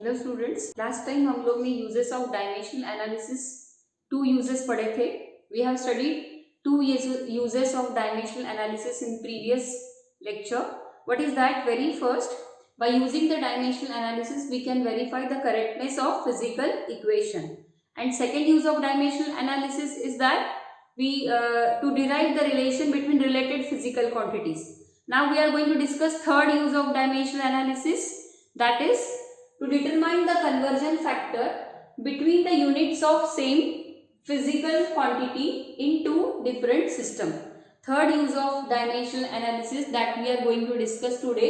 Hello students, last time हम लोग ने uses of dimensional analysis two uses पढ़े थे. We have studied two uses of dimensional analysis in previous lecture. What is that? Very first, by using the dimensional analysis we can verify the correctness of physical equation. And second use of dimensional analysis is that we to derive the relation between related physical quantities. Now we are going to discuss third use of dimensional analysis, that is to determine the conversion factor between the units of same physical quantity in two different system. Third use of dimensional analysis that we are going to discuss today,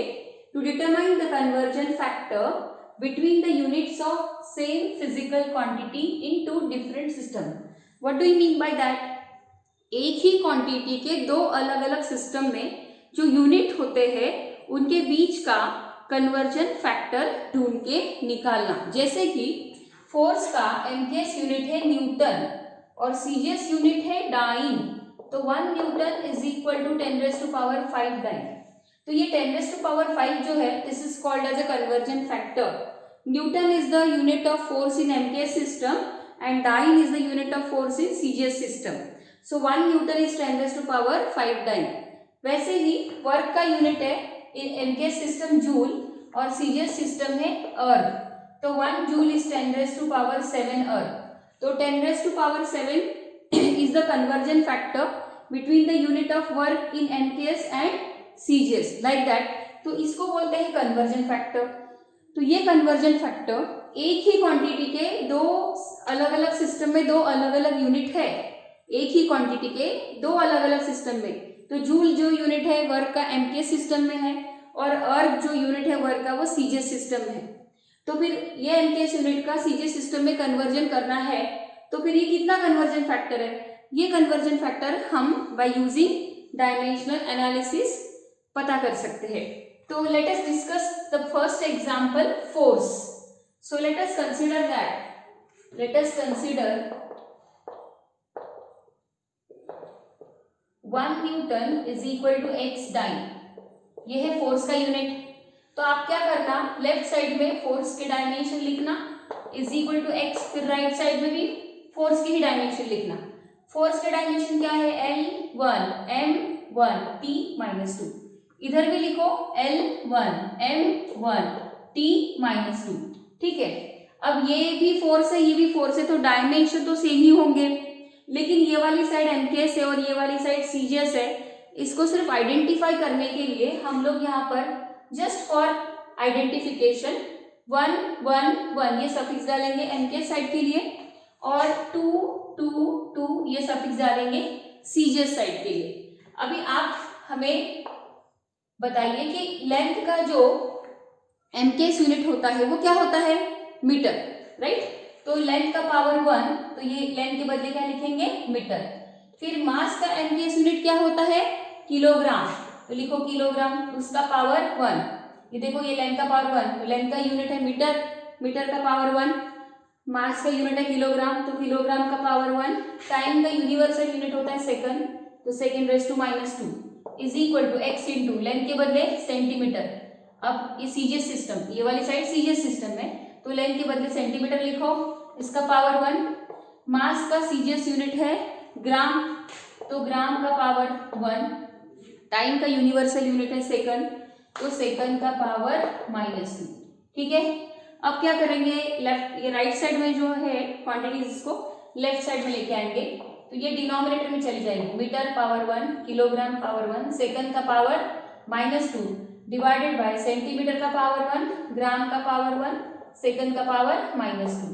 to determine the conversion factor between the units of same physical quantity in two different system. What do you mean by that? एक ही quantity के दो अलग अलग system में जो unit होते हैं उनके बीच का कन्वर्जन फैक्टर ढूंढ के निकालना. जैसे कि फोर्स का एमजीएस यूनिट है न्यूटन और सीजीएस यूनिट है डाइन, तो 1 newton is equal to 10⁵ dyne. तो ये 10⁵ जो है this is called as a conversion factor. Newton is the unit of force in MGS system and dyne is the unit of force in CGS system. So 1 newton is 10⁵ dyne. वैसे ही work का unit है MGS system joule और CGS system है अर्थ, तो 1 joule is 10⁷ अर्थ. तो 10⁷ is the conversion factor between the unit of work in MKS and CGS, like that. तो इसको बोलते हैं कन्वर्जन फैक्टर. तो ये कन्वर्जन फैक्टर एक ही क्वांटिटी के दो अलग अलग सिस्टम में दो अलग अलग यूनिट है, एक ही क्वांटिटी के दो अलग अलग सिस्टम में. तो जूल जो यूनिट है वर्क का एमकेएस सिस्टम में है और अर्थ जो यूनिट है वर्क का वो सीजीएस सिस्टम में है. तो फिर ये एमकेएस यूनिट का सीजीएस सिस्टम में कन्वर्जन करना है, तो फिर ये कितना कन्वर्जन फैक्टर है? ये कन्वर्जन फैक्टर हम बाय यूजिंग डायमेंशनल एनालिसिस पता कर सकते हैं. तो let us discuss the first example, force. So let us consider that, let us consider 1 newton is equal to x dyne. ये है फोर्स का यूनिट. तो आप क्या करना, लेफ्ट साइड में फोर्स के डायमेंशन लिखना इज इक्वल टू x, फिर राइट साइड में भी फोर्स की ही डायमेंशन लिखना. फोर्स के डायमेंशन क्या है? L1 m1 t-2. इधर भी लिखो L1 m1 t-2. ठीक है. अब ये भी फोर्स है ये भी फोर्स है, तो डायमेंशन तो सेम ही होंगे, लेकिन ये वाली साइड एमकेएस है और ये वाली साइड सीजीएस है. इसको सिर्फ आइडेंटिफाई करने के लिए हम लोग यहाँ पर जस्ट फॉर आइडेंटिफिकेशन 1 1 1 ये सफिक्स डालेंगे एमकेएस साइड के लिए और 2 2 2 ये सफिक्स डालेंगे सीजीएस साइड के लिए. अभी आप हमें बताइए कि लेंथ का जो एमकेएस यूनिट होता है वो क्या होता है? Metre, right. तो लेंथ का पावर 1, तो ये लेंथ के बदले क्या लिखेंगे? मीटर. फिर मास का एमकेएस यूनिट क्या होता है? किलोग्राम. तो लिखो किलोग्राम, उसका पावर 1. ये देखो ये लेंथ का पावर 1, तो लेंथ का यूनिट है मीटर, मीटर का पावर 1. मास का यूनिट है किलोग्राम, तो किलोग्राम का पावर 1. टाइम का यूनिवर्सल यूनिट होता है सेकंड, तो second- is equal to x into length के बदले सेंटीमीटर. अब ये सीजीएस सिस्टम, ये वाली साइड सीजीएस सिस्टम है, तो लेंथ के बदले सेंटीमीटर लिखो, इसका पावर 1. मास का सीजीएस यूनिट है ग्राम, तो ग्राम का पावर 1. टाइम का यूनिवर्सल यूनिट है सेकंड, तो सेकंड का पावर -2. ठीक है. अब क्या करेंगे, लेफ्ट ये राइट साइड में जो है क्वांटिटीज इसको लेफ्ट साइड में लेके आएंगे, तो ये डिनोमिनेटर में चली जाएगी. Metre power 1, kilogram power 1, second का पावर -2 डिवाइडेड बाय सेंटीमीटर का पावर 1, ग्राम का पावर 1, सेकंड का power -2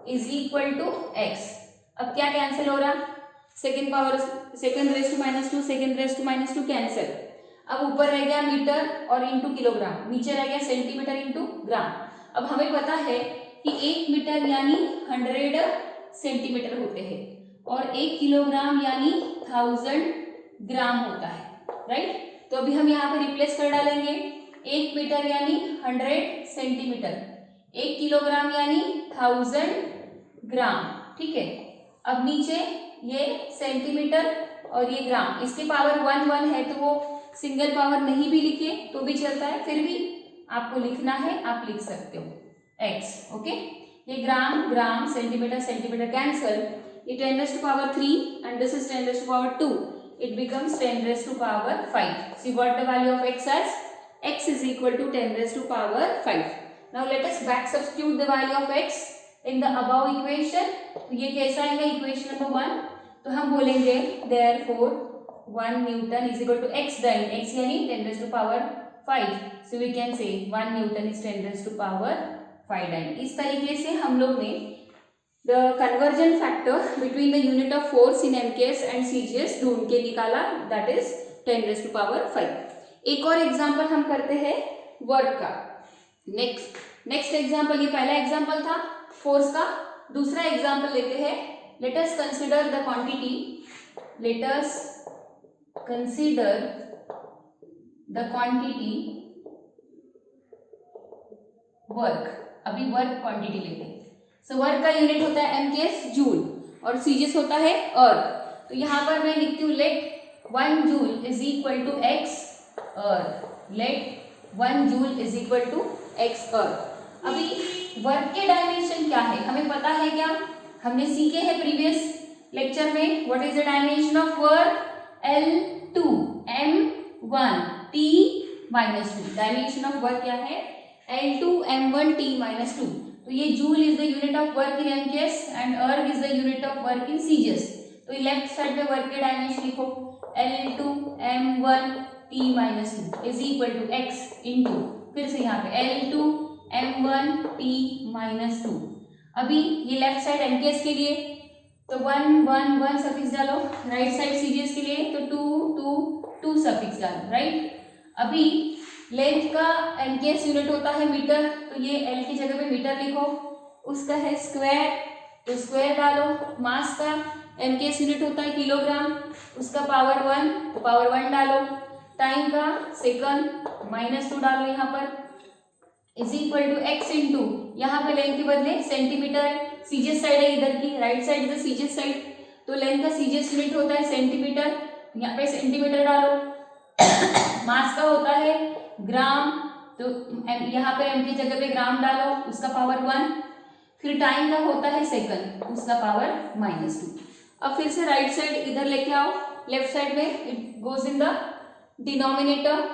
is equal to x. अब क्या कैंसिल हो रहा? Second power second, second cancel. अब ऊपर रह गया मीटर और इंटू किलोग्राम, नीचे रह गया सेंटीमीटर इंटू ग्राम. अब हमें पता है कि 1 मीटर यानी 100 सेंटीमीटर होते हैं और 1 किलोग्राम यानी 1000 ग्राम होता है, राइट. तो अभी हम यहाँ पे रिप्लेस कर डालेंगे. 1 मीटर यानी 100 सेंटीमीटर, 1 किलोग्राम यानी 1000 ग्राम. ठीक है. अब नीचे ये सेंटीमीटर और ये ग्राम, इसके पावर 1 1 है, तो वो सिंगल पावर नहीं भी लिखे तो भी चलता है, फिर भी आपको लिखना है आप लिख सकते हो. x. ओके, ये ग्राम ग्राम सेंटीमीटर सेंटीमीटर कैंसल, ये 10 raised to power 3 and this is 10 raised to power 2. It becomes 10 raised to power 5. So you got the value of x as x is equal to 10 raised to power 5. Now let us back substitute the value of x in the above equation. तो ये कैसा आएगा equation number 1, तो हम बोलेंगे therefore 1 Newton is equal to x dyne, x यानी 10 raised to power 5. So we can say 1 Newton is 10 raised to power 5 dyne. इस तरीके से हम लोग ने the conversion factor between the unit of force in MKS and CGS ढूंढ के निकाला, that is 10 raised to power 5. एक और एग्जाम्पल हम करते हैं वर्क का. नेक्स्ट एग्जाम्पल, ये पहला एग्जाम्पल था फोर्स का. दूसरा एग्जाम्पल लेते हैं. Let us consider the quantity, late us consider the quantity work. अभी वर्क क्वांटिटी लेते हैं. सो वर्क का यूनिट होता है MKS जूल और सीजीएस होता है अर्थ. तो यहाँ पर मैं लिखती हूँ let 1 joule is equal to x erg. Let 1 joule is equal to x erg. अभी वर्क के डायमेंशन क्या है हमें पता है क्या, हमने सीखे हैं प्रीवियस लेक्चर में. What is the dimension of work? L2 M1 T -2. Dimension of work क्या है? L2 M1 T -2. तो ये joule is the unit of work in MKS and erg is the unit of work in CGS. तो left side में work के dimension लिखो L2 M1 T -2 is equal to x into, फिर से यहाँ पे L2 M1 T -2. अभी ये लेफ्ट साइड MKS के लिए तो 1 1 1 सफिक्स डालो, राइट साइड CGS के लिए तो 2 2 2 सफिक्स डालो, राइट. अभी लेंथ का MKS यूनिट होता है मीटर, तो ये L की जगह पे मीटर लिखो. उसका है स्क्वायर, तो स्क्वायर डालो. मास का MKS यूनिट होता है किलोग्राम, उसका पावर 1, तो पावर 1 डालो. टाइम का सेकंड, -2 डालो यहाँ पर, is equal to x into, यहाँ पे लेंथ के बदले सेंटीमीटर, सीजीएस साइड है इधर की, right side is the CGS side, तो लेंथ का सीजीएस यूनिट होता है सेंटीमीटर, यहाँ पे सेंटीमीटर डालो. मास का होता है ग्राम, तो यहाँ पे m की जगह पे ग्राम डालो, उसका पावर 1. फिर टाइम का होता है सेकंड, उसका पावर -2. अब फिर से राइट साइड इधर लेके आओ, लेफ्ट साइड में it goes in the denominator.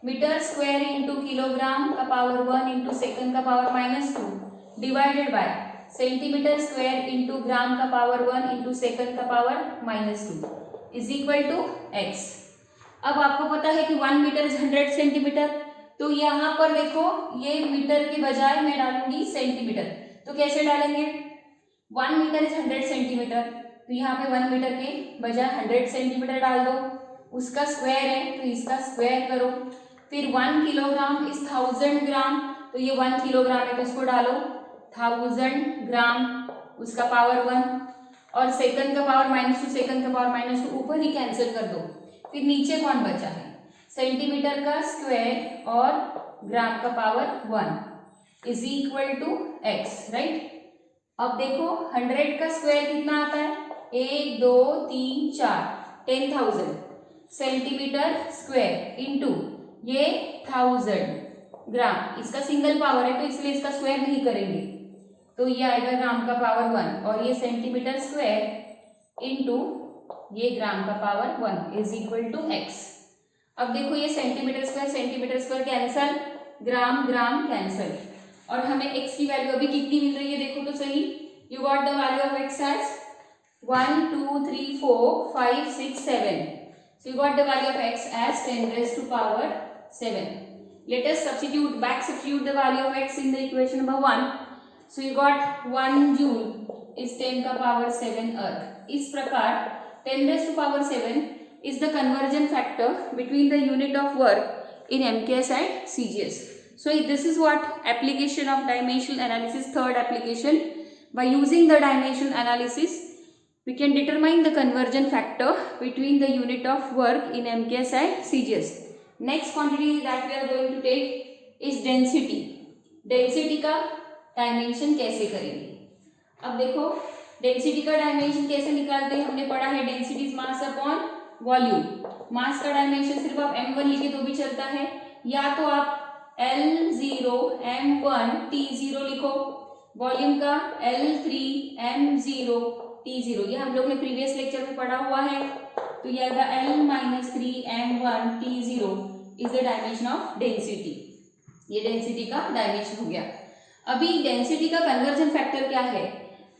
Metre square into kilogram का पावर 1 इंटू सेकंड का power -2 divided by centimetre square into gram का पावर 1 इंटू सेकंड का power -2 is equal to x. अब आपको पता है कि 1 मीटर इज 100 सेंटीमीटर, तो यहाँ पर देखो ये मीटर के बजाय मैं डालूंगी सेंटीमीटर. तो कैसे डालेंगे? 1 मीटर इज 100 सेंटीमीटर, तो यहाँ पे 1 मीटर के बजाय 100 सेंटीमीटर डाल दो. उसका स्क्वायर है तो इसका स्क्वायर करो. फिर 1 किलोग्राम इज 1000 ग्राम, तो ये 1 किलोग्राम है तो इसको डालो 1000 ग्राम, उसका पावर 1. और सेकंड का पावर -2, सेकंड का पावर -2 ऊपर ही कैंसिल कर दो. फिर नीचे कौन बचा है? सेंटीमीटर का स्क्वायर और ग्राम का power 1 is equal to x, right. अब देखो 100 का स्क्वायर कितना आता है? 1 2 3 4 10,000 सेंटीमीटर स्क्वायर इंटू ये 1000 ग्राम. इसका सिंगल पावर है तो इसलिए इसका स्क्वायर नहीं करेंगे, तो ये आएगा ग्राम का पावर 1 और ये सेंटीमीटर स्क्वायर इंटू ये ग्राम का power 1 is equal to x. अब देखो ये centimetre square cancel, gram gram cancel, और हमें x की वैल्यू अभी कितनी मिल रही है देखो तो सही. You got the value of x as 1 2 3 4 5 6 7. So you got the value of x as 10 raised to power 7. Let us back substitute the value of x in the equation number 1. So you got 1 joule is 10 का power 7 अर्थ. इस प्रकार 10 raised to power 7 is the conversion factor between the unit of work in MKS and CGS. So this is what application of dimensional analysis, third application. By using the dimensional analysis, we can determine the conversion factor between the unit of work in MKS and CGS. Next quantity that we are going to take is density. Density का dimension कैसे करेंगे? अब देखो density का dimension कैसे निकालते हैं, हमने पढ़ा है density is mass upon volume. Mass का डायमेंशन सिर्फ आप m1 लिखे तो भी चलता है, या तो आप L0 M1 T0 लिखो, वॉल्यूम का L3 M0 T0, ये हम लोग ने प्रीवियस लेक्चर में पढ़ा हुआ है। तो ये आएगा L-3 M1 T0 is the dimension of density. ये डेंसिटी का डायमेंशन हो गया। अभी डेंसिटी का कन्वर्जन फैक्टर क्या है?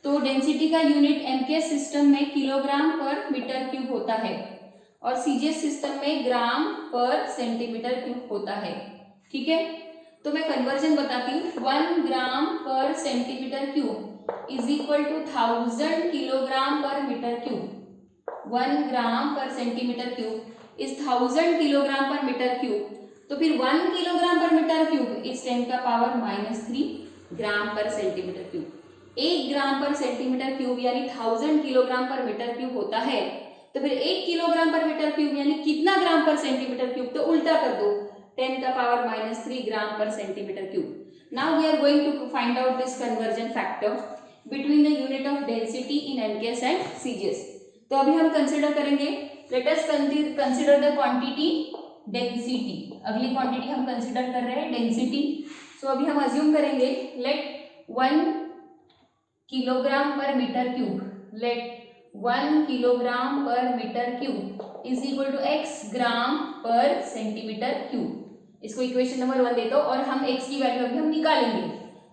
तो डेंसिटी का यूनिट एमकेएस सिस्टम में किलोग्राम पर मीटर क्यूब होता है और सीजीएस सिस्टम में ग्राम पर सेंटीमीटर क्यूब होता है। ठीक है, तो मैं कन्वर्जन बताती हूँ। 1 gram per centimetre cube is equal to 1000 kilogram per metre cube. 1 gram per centimetre cube is 1000 kilogram per metre cube. तो फिर 1 kilogram per metre cube is 10⁻³ gram per centimetre cube. 1 gram per centimetre cube यानी 1000 kilogram per metre cube होता है। तो फिर 1 kilogram per metre cube यानी कितना ग्राम per centimetre cube? तो उल्टा कर दो, 10⁻³ gram per centimetre cube. Now we are going to find out this conversion factor between the unit of density in MKS and CGS. तो अभी हम कंसिडर करेंगे, let us consider the quantity density. अगली quantity हम consider कर रहे हैं density. So अभी हम अज्यूम करेंगे let 1 kilogram per metre cube, let 1 kilogram per metre cube is equal to x gram per centimetre cube. इसको इक्वेशन नंबर 1 दे दो और हम x की वैल्यू अभी हम निकालेंगे।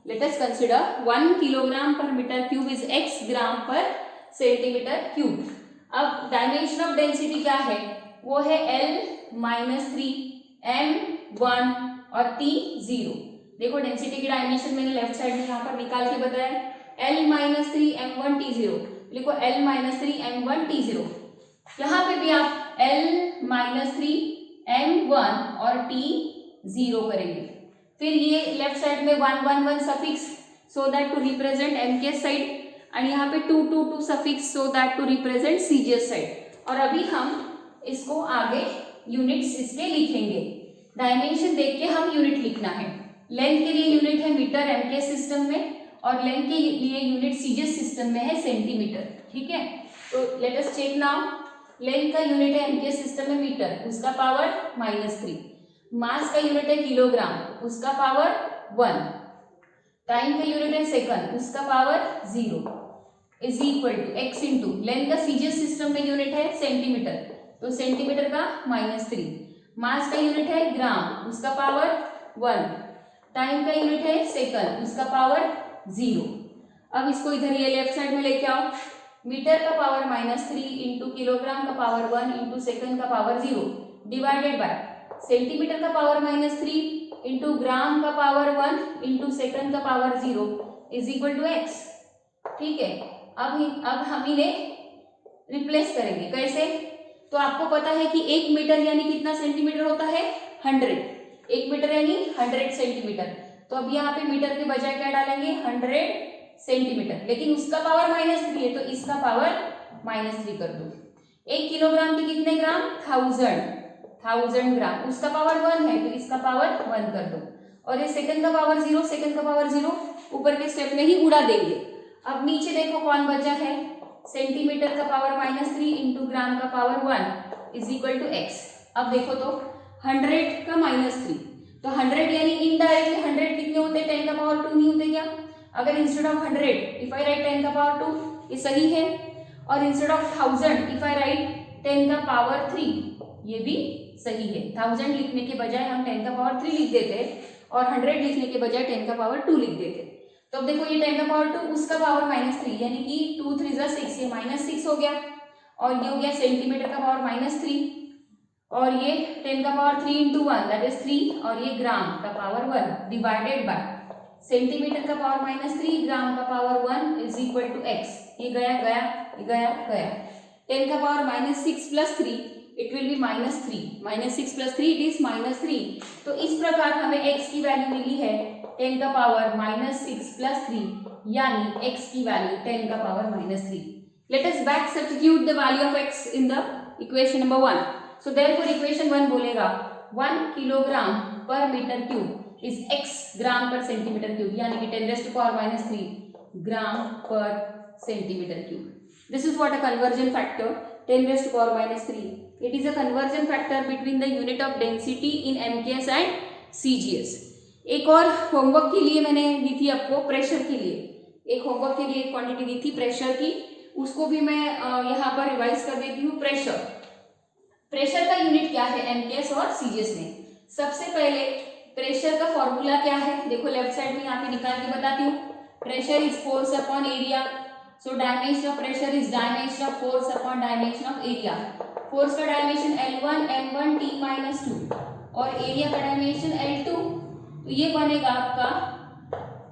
Late us consider 1 kilogram per metre cube is x gram per centimetre cube. अब dimension of density क्या है? वो है L-3 M1 और T0। देखो डेंसिटी की डायमेंशन मैंने लेफ्ट साइड में यहाँ पर निकाल के बताया, L-3 M1 T0। लिखो L-3 M1 T0। यहाँ पे भी आप L-3 M1 और T0 करेंगे। फिर ये लेफ्ट साइड में 1 1 1 suffix so that to represent MKS side, और यहाँ पे 2 2 2 suffix so that to represent CGS side. और अभी हम इसको आगे यूनिट्स इसके लिखेंगे। डायमेंशन देख के हम यूनिट लिखना है। लेंथ के लिए यूनिट है मीटर एमकेएस सिस्टम में, और लेंथ के लिए यूनिट सीजीएस सिस्टम में है सेंटीमीटर। ठीक है, तो let us check now. Length का यूनिट है एमकेएस सिस्टम में मीटर, उसका पावर -3। मास का यूनिट है किलोग्राम, उसका पावर 1। टाइम का यूनिट है सेकंड, उसका power 0 is equal to x into length का सीजीएस सिस्टम में यूनिट है सेंटीमीटर, तो सेंटीमीटर का -3। मास का यूनिट है ग्राम, उसका पावर 1। टाइम का यूनिट है सेकंड, उसका पावर 0। अब इसको इधर ये लेफ्ट साइड में लेके आओ। मीटर का पावर -3 इंटू किलोग्राम का पावर 1 इंटू सेकंड का पावर 0 डिवाइडेड बाय सेंटीमीटर का पावर -3 इंटू ग्राम का पावर 1 इंटू सेकंड का power 0 is equal to x। ठीक है, अब हम इन्हें रिप्लेस करेंगे। कैसे? तो आपको पता है कि 1 मीटर यानी कितना सेंटीमीटर होता है? 100। 1 मीटर यानी 100 सेंटीमीटर। तो अब यहाँ पे मीटर के बजाय क्या डालेंगे? 100 सेंटीमीटर। लेकिन उसका पावर -3 है, तो इसका पावर -3 कर दो। 1 किलोग्राम के कितने ग्राम? 1000 ग्राम। उसका पावर 1 है, तो इसका पावर 1 कर दो। और ये सेकंड का पावर 0, सेकंड का पावर 0 ऊपर के स्टेप में ही उड़ा देंगे। अब नीचे देखो कौन बचा है? सेंटीमीटर का पावर -3 इंटू ग्राम का power 1 is equal to x। अब देखो तो 100 का -3, तो 100 यानी इनडायरेक्टली 100 कितने होते हैं? 10 का पावर 2 नहीं होते क्या? अगर instead of 100 if I right 10 का पावर 2, ये सही है। और instead of 1000 if I right 10 का पावर 3, ये भी सही है। 1000 लिखने के बजाय हम 10 का पावर 3 लिख देते और 100 लिखने के बजाय 10 का पावर 2 लिख देते। तो अब देखो ये 10 का पावर 2, उसका पावर -3 यानी कि 2 3 6, ये -6 हो गया। और ये हो गया सेंटीमीटर का पावर -3, और ये 10 का पावर 3 इंटू 1 दैट इज 3, और ये ग्राम का पावर 1 डिवाइडेड बाय सेंटीमीटर का पावर -3 ग्राम का power 1 is equal to x। ये गया गया, ये गया गया। 10 का power -6 plus 3 it will be -3, -6 plus 3 it is -3। तो इस प्रकार हमें x की वैल्यू मिली है 10 का पावर -6 प्लस 3, यानी x की वैल्यू 10 का power -3। Let us back substitute the value of x in the equation number 1। So therefore equation 1 बोलेगा 1 kilogram per metre cube is x gram per centimetre cube, यानी कि 10⁻³ gram per centimetre cube. This is what a conversion factor 10⁻³ It is a conversion factor between the unit of density in MKS and CGS. एक और homework के लिए मैंने दी थी आपको, pressure के लिए एक होमवर्क के लिए एक क्वांटिटी दी थी प्रेशर की, उसको भी मैं यहाँ पर रिवाइज कर देती हूँ। प्रेशर का यूनिट क्या है एमकेएस और सीजीएस में। सबसे पहले प्रेशर का फॉर्मूला क्या है, देखो लेफ्ट साइड में यहाँ पे निकाल के बताती हूँ। Pressure is force upon area, so dimension of pressure is dimension of force upon dimension of area. Force का dimension L1 M1 T minus 2 और एरिया का डायमेंशन L2, तो ये बनेगा आपका,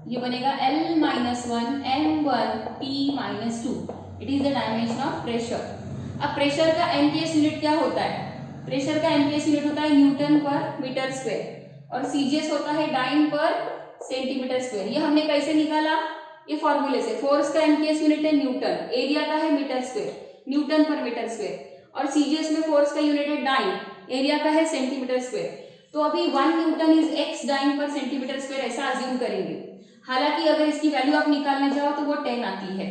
ये बनेगा L minus 1 M1 T minus 2, it is the dimension of pressure. अब प्रेशर का एमपीएस यूनिट क्या होता है, प्रेशर का एमपीएस यूनिट होता है न्यूटन पर मीटर स्क्वायर और सीजीएस होता है डाइन पर सेंटीमीटर स्क्वायर। ये हमने कैसे निकाला, ये फॉर्मूले से। फोर्स का एमपीएस यूनिट है न्यूटन, एरिया का है metre square, Newton per metre square, और सीजीएस में फोर्स का यूनिट है डाइन, एरिया का है सेंटीमीटर स्क्वायर। तो अभी 1 newton is x dyne per centimetre square ऐसा अज्यूम करेंगे। हालांकि अगर इसकी वैल्यू आप निकालने जाओ तो वो 10 आती है।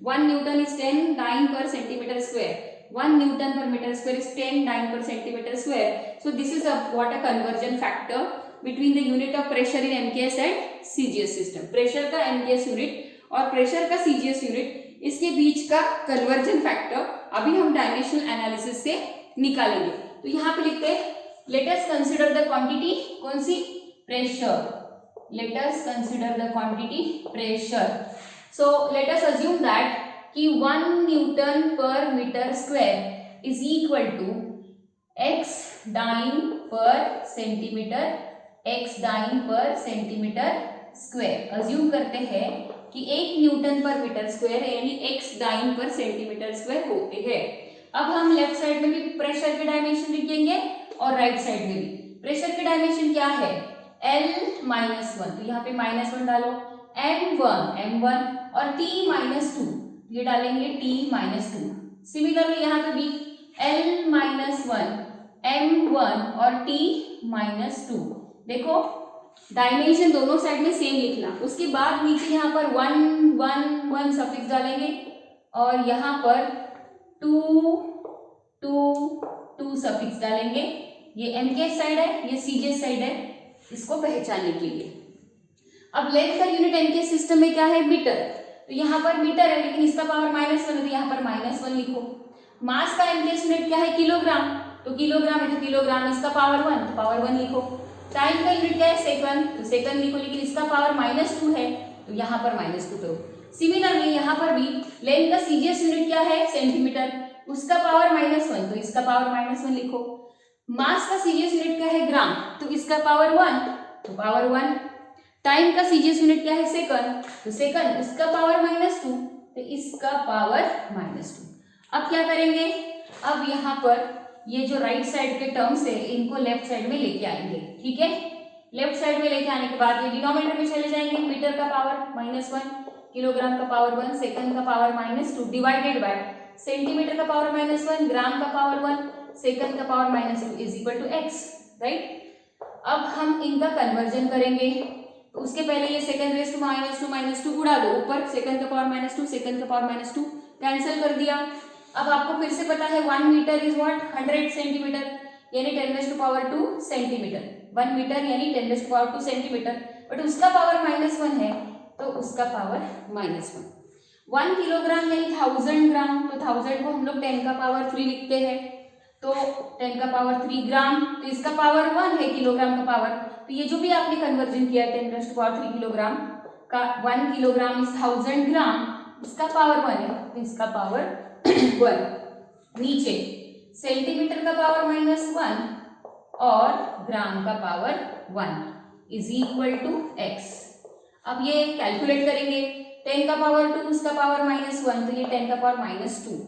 1 newton is 10 dine per centimetre square, 1 Newton per meter square is 10 dyne per centimeter square. So this is what a conversion factor between the unit of pressure in MKS and CGS system. Pressure का MKS unit और pressure का CGS unit, इसके बीच का conversion factor अभी हम dimensional analysis से निकालेंगे। तो यहाँ पे लिखते हैं let us consider the quantity, कौन सी, pressure. Let us consider the quantity pressure. So let us assume that कि 1 newton per metre square is equal to x dyne per centimetre, x dyne per centimetre square. Assume करते हैं कि 1 newton per metre square यानी x dyne per centimetre square होते हैं। अब हम left side में भी प्रेशर के डायमेंशन लिखेंगे और राइट साइड में भी। प्रेशर के डायमेंशन क्या है, L माइनस 1, तो यहाँ पे माइनस 1 डालो, M1 और T माइनस 2, ये डालेंगे T माइनस 2। सिमिलरली यहाँ पे भी L माइनस 1 M1 और T माइनस 2। देखो डायमेंशन दोनों साइड में सेम लिखना, उसके बाद नीचे यहाँ पर 1 1 1 सफिक्स डालेंगे और यहाँ पर 2 2 2 सफिक्स डालेंगे। ये MKS साइड है, ये CGS साइड है, इसको पहचानने के लिए। अब लेंथ का यूनिट MKS सिस्टम में क्या है, मीटर, तो यहाँ पर मीटर है लेकिन इसका पावर -1 है, तो यहाँ पर -1 लिखो। मास का MKS यूनिट क्या है, किलोग्राम, तो किलोग्राम है तो किलोग्राम, इसका पावर 1 तो पावर 1 लिखो। टाइम का यूनिट क्या है, सेकंड, तो सेकंड लिखो, लेकिन इसका पावर -2 है तो यहाँ पर -2 करो। सिमिलरली यहाँ पर भी लेंथ का CGS यूनिट क्या है, सेंटीमीटर, उसका पावर -1 तो इसका पावर -1 लिखो। मास का CGS यूनिट क्या है, ग्राम, तो इसका पावर 1 तो पावर 1। टाइम का CGS यूनिट क्या है, सेकंड, तो सेकंड, उसका पावर -2 तो इसका पावर -2। अब क्या करेंगे, अब यहाँ पर ये जो राइट साइड के टर्म्स है इनको लेफ्ट साइड में लेके आएंगे, ठीक है। लेफ्ट साइड में लेके आने के बाद ये डिनोमिनेटर में चले जाएंगे। मीटर का पावर -1, किलोग्राम का पावर 1, सेकंड का पावर -2 डिवाइडेड बाय सेंटीमीटर का पावर -1, ग्राम का पावर 1, सेकंड का power -2 is equal to x, right. अब हम इनका कन्वर्जन करेंगे, तो उसके पहले ये सेकंड रेज़ टू -2 उड़ा दो, ऊपर सेकंड का पावर -2, सेकंड का पावर -2 कैंसिल कर दिया। अब आपको फिर से पता है 1 मीटर इज व्हाट, 100 सेंटीमीटर यानी 10⁻² सेंटीमीटर। 1 मीटर यानी 10⁻² सेंटीमीटर, बट उसका पावर -1 है तो उसका पावर -1। 1 किलोग्राम यानी 1000 ग्राम, तो 1000 को हम लोग 10 का पावर 3 लिखते हैं, तो 10 का पावर 3 ग्राम, तो इसका पावर 1 है किलोग्राम का पावर। तो ये जो भी आपने कन्वर्जन किया है 10⁻³ किलोग्राम का, 1 किलोग्राम इज 1000 ग्राम, इसका पावर 1 है तो इसका पावर 1। नीचे सेंटीमीटर का पावर -1 और ग्राम का power 1 is equal to x। अब ये कैलकुलेट करेंगे, 10 का पावर 2, उसका पावर -1 तो ये 10 का पावर -2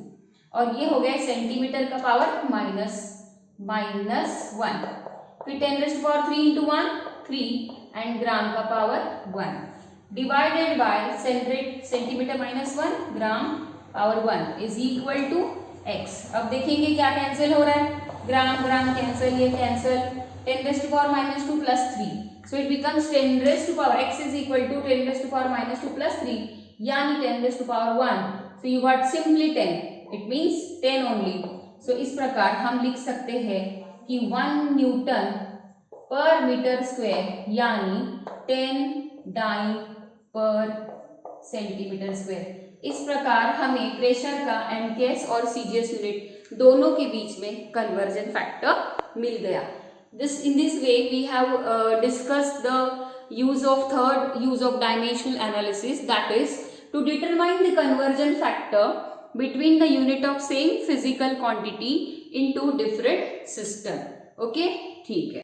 और ये हो गया सेंटीमीटर का पावर -1। फिर 10⁻³ इंटू 1 3 एंड ग्राम का power 1 divided by centimetre -1 gram power 1 is equal to x। अब देखेंगे क्या कैंसिल हो रहा है, ग्राम ग्राम कैंसिल, ये cancel, 10⁻² plus 3, so it becomes 10⁻, x is equal to 10⁻² plus 3 यानी 10⁻1, so you got simply 10, it means 10 only। so इस प्रकार हम लिख सकते हैं कि 1 न्यूटन पर मीटर स्क्वायर यानी 10 डाई पर सेंटीमीटर स्क्वायर। इस प्रकार हमें प्रेशर का एमकेएस और सीजीएस यूनिट दोनों के बीच में कन्वर्जन फैक्टर मिल गया। In this way we have discussed the third use of dimensional analysis, that is to determine the conversion factor between the unit of same physical quantity into different system. Okay, ठीक है।